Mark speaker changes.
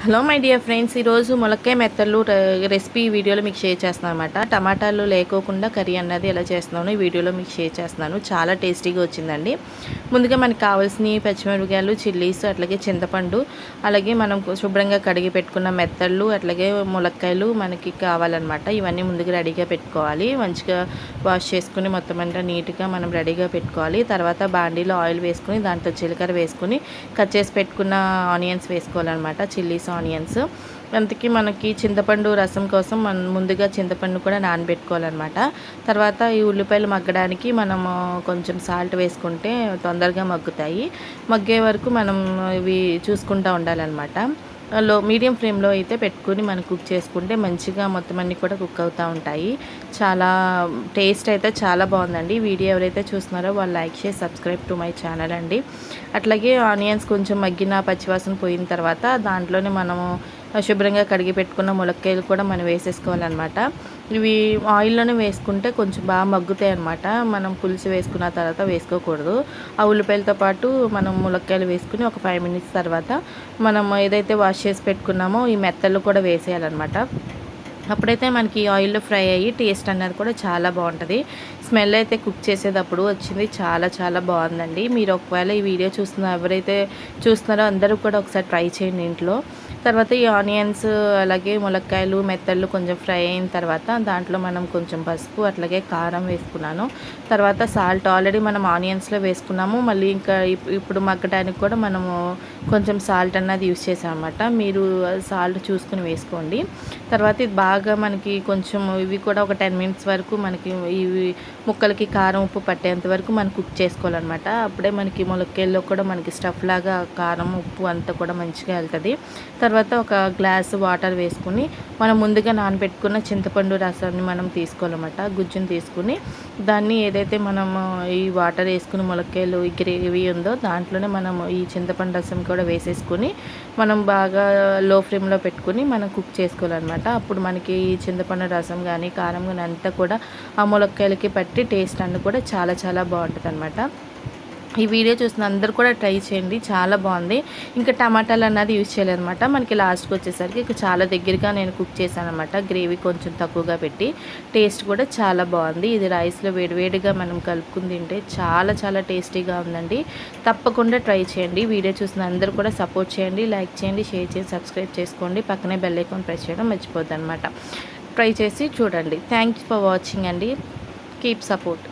Speaker 1: Hello my dear friends, ఈరోజు ములక్కాయ మెత్తళ్ళు recipe వీడియోలో మీకు షేర్ చేస్తున్నాను అనమాట. టమాటాలు లేకోకుండా కర్రీ అన్నది ఎలా చేస్తున్నాను ఈ వీడియోలో మీకు షేర్ చేస్తున్నాను. చాలా టేస్టీగా వచ్చిందండి. ముందుగా మనకు కావాల్సిన పచ్చిమిరపకాయలు, చిల్లీస్, అట్లాగే చింతపండు, అలాగే మనం శుభ్రంగా కడిగి పెట్టుకున్న మెత్తళ్ళు, అట్లాగే ములక్కాయలు మనకి కావాలన్నమాట. ఇవన్నీ ముందుగా రెడీగా పెట్టుకోవాలి. మంచిగా వాష్ చేసుకుని మొత్తం అంతా నీట్గా మనం రెడీగా పెట్టుకోవాలి. తర్వాత బాండీలో ఆయిల్ వేసుకుని దాంట్లో జీలకర్ర వేసుకుని కట్ చేసి పెట్టుకున్న ఆనియన్స్ వేసుకోవాలన్నమాట. Chillies, onions. అంతకీ మనకి చింతపండు రసం కోసం మనం ముందుగా చింతపండు కూడా నానబెట్టుకోవాలన్నమాట. తర్వాత ఈ ఉల్లిపాయలు మగ్గడానికి మనము కొంచెం సాల్ట్ వేసుకుంటే తొందరగా మగ్గుతాయి. మగ్గే వరకు మనం ఇవి చూసుకుంటూ ఉండాలన్నమాట. మీడియం ఫ్లేమ్లో అయితే పెట్టుకుని మనం కుక్ చేసుకుంటే మంచిగా మొత్తం అన్నీ కూడా కుక్ అవుతూ ఉంటాయి. చాలా టేస్ట్ అయితే చాలా బాగుందండి. వీడియో ఎవరైతే చూస్తున్నారో వాళ్ళు లైక్ చేసి సబ్స్క్రైబ్ టు మై ఛానల్ అండి. అట్లాగే ఆనియన్స్ కొంచెం మగ్గిన పచ్చివాసన పోయిన తర్వాత దాంట్లోనే మనము శుభ్రంగా కడిగి పెట్టుకున్న ములక్కాయలు కూడా మనం వేసేసుకోవాలన్నమాట. ఇవి ఆయిల్లోనే వేసుకుంటే కొంచెం బాగా మగ్గుతాయి అన్నమాట. మనం పులుసు వేసుకున్న తర్వాత వేసుకోకూడదు. ఆ ఉల్లిపాయలతో పాటు మనం ములక్కాయలు వేసుకుని ఒక 5 మినిట్స్ తర్వాత మనం ఏదైతే వాష్ చేసి పెట్టుకున్నామో ఈ మెత్తలు కూడా వేసేయాలన్నమాట. అప్పుడైతే మనకి ఆయిల్లో ఫ్రై అయ్యి టేస్ట్ అన్నది కూడా చాలా బాగుంటుంది. స్మెల్ అయితే కుక్ చేసేటప్పుడు వచ్చింది చాలా చాలా బాగుందండి. మీరు ఒకవేళ ఈ వీడియో ఎవరైతే చూస్తున్నారో అందరూ కూడా ఒకసారి ట్రై చేయండి ఇంట్లో. తర్వాత ఈ ఆనియన్స్ అలాగే ములక్కాయలు మెత్తళ్ళు కొంచెం ఫ్రై అయిన తర్వాత దాంట్లో మనం కొంచెం పసుపు అట్లాగే కారం వేసుకున్నాను. తర్వాత సాల్ట్ ఆల్రెడీ మనం ఆనియన్స్లో వేసుకున్నాము. మళ్ళీ ఇంకా ఇప్పుడు మగ్గడానికి కూడా మనము కొంచెం సాల్ట్ అన్నది యూస్ చేసాం అనమాట. మీరు సాల్ట్ చూసుకుని వేసుకోండి. తర్వాత ఇది బాగా మనకి కొంచెం ఇవి కూడా ఒక 10 మినిట్స్ వరకు మనకి ఇవి ముక్కలకి కారం ఉప్పు పట్టేంత వరకు మనం కుక్ చేసుకోవాలన్నమాట. అప్పుడే మనకి ములక్కాయల్లో కూడా మనకి స్టఫ్ లాగా కారం ఉప్పు అంతా కూడా మంచిగా వెళ్తుంది. తర్వాత ఒక గ్లాస్ వాటర్ వేసుకుని మనం ముందుగా నానబెట్టుకున్న చింతపండు రసాన్ని మనం తీసుకోవాలన్నమాట. గుజ్జుని తీసుకుని దాన్ని ఏదైతే మనము ఈ వాటర్ వేసుకుని ములక్కాయలు ఈ గ్రేవీ ఉందో దాంట్లోనే మనం ఈ చింతపండు రసం కూడా వేసేసుకుని మనం బాగా లో ఫ్లేమ్లో పెట్టుకుని మనం కుక్ చేసుకోవాలన్నమాట. అప్పుడు మనకి ఈ చింతపండు రసం కానీ కారం కానీ అంతా కూడా ఆ ములక్కాయలకి పట్టి టేస్ట్ అన్నీ కూడా చాలా చాలా బాగుంటుంది అనమాట. ఈ వీడియో చూసిన అందరూ కూడా ట్రై చేయండి, చాలా బాగుంది. ఇంకా టమాటాలు అన్నది యూజ్ చేయలేదన్నమాట. మనకి లాస్ట్కి వచ్చేసరికి ఇక చాలా దగ్గరగా నేను కుక్ చేశాను అనమాట. గ్రేవీ కొంచెం తక్కువగా పెట్టి టేస్ట్ కూడా చాలా బాగుంది. ఇది రైస్లో వేడివేడిగా మనం కలుపుకుని తింటే చాలా చాలా టేస్టీగా ఉందండి. తప్పకుండా ట్రై చేయండి. వీడియో చూసిన అందరూ కూడా సపోర్ట్ చేయండి, లైక్ చేయండి, షేర్ చేసి సబ్స్క్రైబ్ చేసుకోండి. పక్కనే బెల్ ఐకాన్ ప్రెస్ చేయడం మర్చిపోద్దు అనమాట. ట్రై చేసి చూడండి. థ్యాంక్ యూ ఫర్ వాచింగ్ అండి. Keep support.